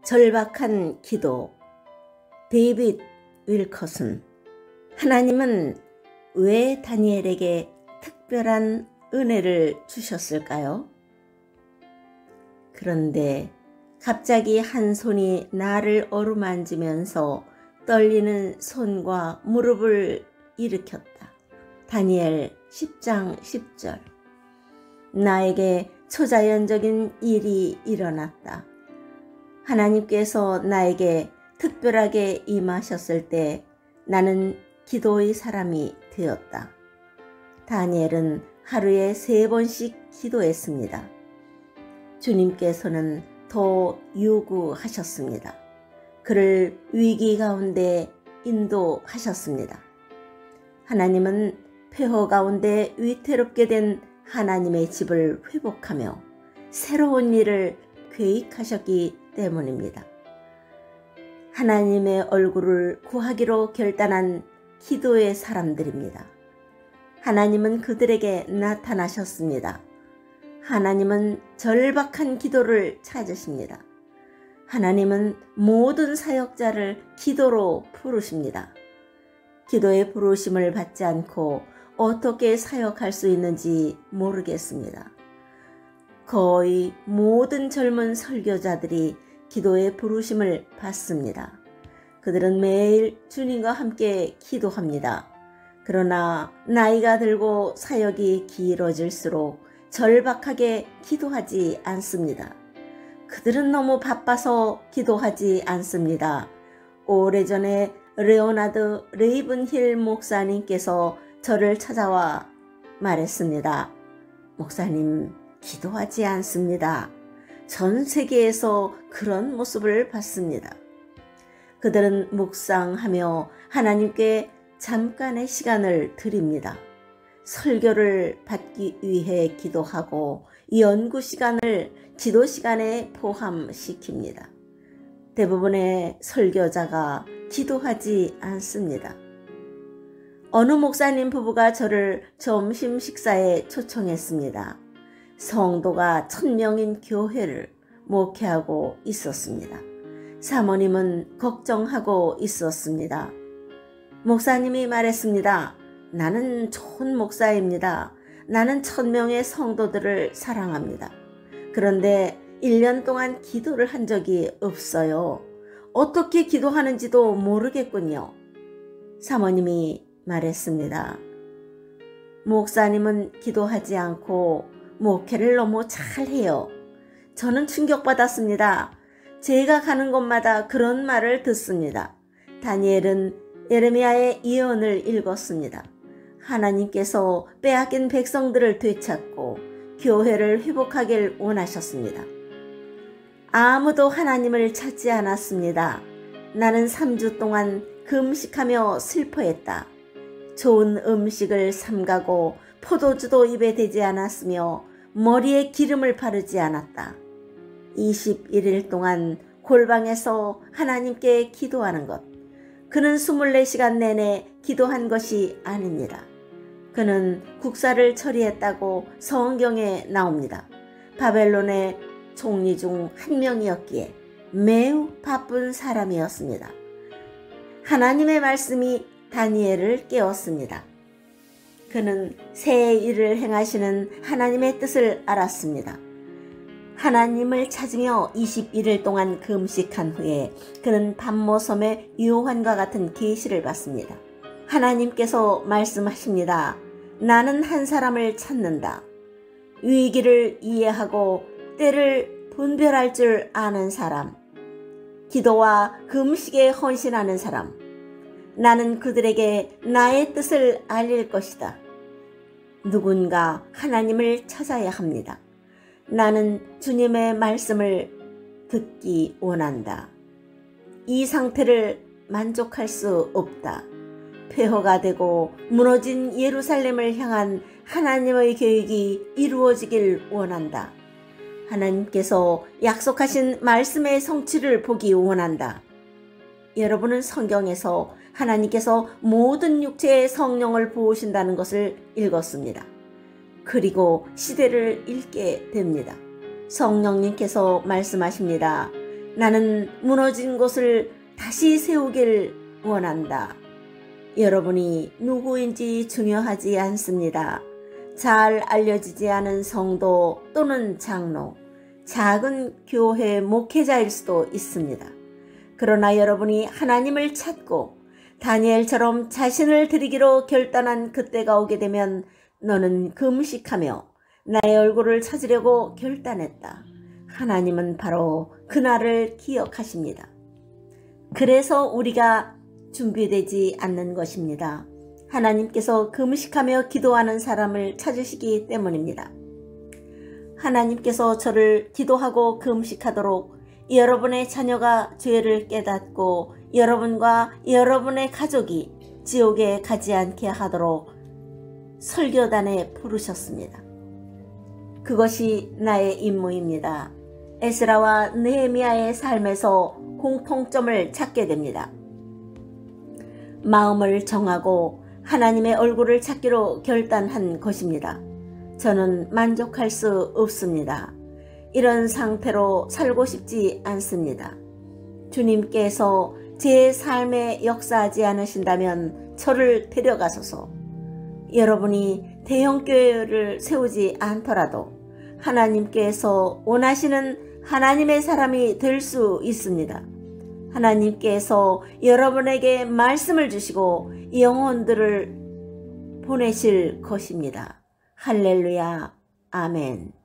절박한 기도. 데이빗 윌커슨. 하나님은 왜 다니엘에게 특별한 은혜를 주셨을까요? 그런데 갑자기 한 손이 나를 어루만지면서 떨리는 손과 무릎을 일으켰다. 다니엘 10장 10절. 나에게 초자연적인 일이 일어났다. 하나님께서 나에게 특별하게 임하셨을 때 나는 기도의 사람이 되었다. 다니엘은 하루에 3번씩 기도했습니다. 주님께서는 더 요구하셨습니다. 그를 위기 가운데 인도하셨습니다. 하나님은 폐허 가운데 위태롭게 된 하나님의 집을 회복하며 새로운 일을 계획하셨기 때문입니다. 하나님의 얼굴을 구하기로 결단한 기도의 사람들입니다. 하나님은 그들에게 나타나셨습니다. 하나님은 절박한 기도를 찾으십니다. 하나님은 모든 사역자를 기도로 부르십니다. 기도의 부르심을 받지 않고 어떻게 사역할 수 있는지 모르겠습니다. 거의 모든 젊은 설교자들이 기도의 부르심을 받습니다. 그들은 매일 주님과 함께 기도합니다. 그러나 나이가 들고 사역이 길어질수록 절박하게 기도하지 않습니다. 그들은 너무 바빠서 기도하지 않습니다. 오래전에 레오나드 레이븐힐 목사님께서 저를 찾아와 말했습니다. 목사님, 기도하지 않습니다. 전 세계에서 그런 모습을 봤습니다. 그들은 묵상하며 하나님께 잠깐의 시간을 드립니다. 설교를 받기 위해 기도하고 연구 시간을 기도 시간에 포함시킵니다. 대부분의 설교자가 기도하지 않습니다. 어느 목사님 부부가 저를 점심 식사에 초청했습니다. 성도가 1000명인 교회를 목회하고 있었습니다. 사모님은 걱정하고 있었습니다. 목사님이 말했습니다. 나는 좋은 목사입니다. 나는 1000명의 성도들을 사랑합니다. 그런데 1년 동안 기도를 한 적이 없어요. 어떻게 기도하는지도 모르겠군요. 사모님이 말했습니다. 목사님은 기도하지 않고 목회를 너무 잘해요. 저는 충격받았습니다. 제가 가는 곳마다 그런 말을 듣습니다. 다니엘은 예레미야의 예언을 읽었습니다. 하나님께서 빼앗긴 백성들을 되찾고 교회를 회복하길 원하셨습니다. 아무도 하나님을 찾지 않았습니다. 나는 3주 동안 금식하며 슬퍼했다. 좋은 음식을 삼가고 포도주도 입에 대지 않았으며 머리에 기름을 바르지 않았다. 21일 동안 골방에서 하나님께 기도하는 것. 그는 24시간 내내 기도한 것이 아닙니다. 그는 국사를 처리했다고 성경에 나옵니다. 바벨론의 총리 중 한 명이었기에 매우 바쁜 사람이었습니다. 하나님의 말씀이 다니엘을 깨웠습니다. 그는 새 일을 행하시는 하나님의 뜻을 알았습니다. 하나님을 찾으며 21일 동안 금식한 후에 그는 밤모섬의 요한과 같은 계시를 받습니다. 하나님께서 말씀하십니다. 나는 한 사람을 찾는다. 위기를 이해하고 때를 분별할 줄 아는 사람. 기도와 금식에 헌신하는 사람. 나는 그들에게 나의 뜻을 알릴 것이다. 누군가 하나님을 찾아야 합니다. 나는 주님의 말씀을 듣기 원한다. 이 상태를 만족할 수 없다. 폐허가 되고 무너진 예루살렘을 향한 하나님의 계획이 이루어지길 원한다. 하나님께서 약속하신 말씀의 성취를 보기 원한다. 여러분은 성경에서 하나님께서 모든 육체의 성령을 부으신다는 것을 읽었습니다. 그리고 시대를 읽게 됩니다. 성령님께서 말씀하십니다. 나는 무너진 곳을 다시 세우길 원한다. 여러분이 누구인지 중요하지 않습니다. 잘 알려지지 않은 성도 또는 장로, 작은 교회 목회자일 수도 있습니다. 그러나 여러분이 하나님을 찾고 다니엘처럼 자신을 드리기로 결단한 그때가 오게 되면 너는 금식하며 나의 얼굴을 찾으려고 결단했다. 하나님은 바로 그날을 기억하십니다. 그래서 우리가 준비되지 않는 것입니다. 하나님께서 금식하며 기도하는 사람을 찾으시기 때문입니다. 하나님께서 저를 기도하고 금식하도록 여러분의 자녀가 죄를 깨닫고 여러분과 여러분의 가족이 지옥에 가지 않게 하도록 설교단에 부르셨습니다. 그것이 나의 임무입니다. 에스라와 느헤미야의 삶에서 공통점을 찾게 됩니다. 마음을 정하고 하나님의 얼굴을 찾기로 결단한 것입니다. 저는 만족할 수 없습니다. 이런 상태로 살고 싶지 않습니다. 주님께서 제 삶에 역사하지 않으신다면 저를 데려가소서. 여러분이 대형교회를 세우지 않더라도 하나님께서 원하시는 하나님의 사람이 될 수 있습니다. 하나님께서 여러분에게 말씀을 주시고 영혼들을 보내실 것입니다. 할렐루야. 아멘.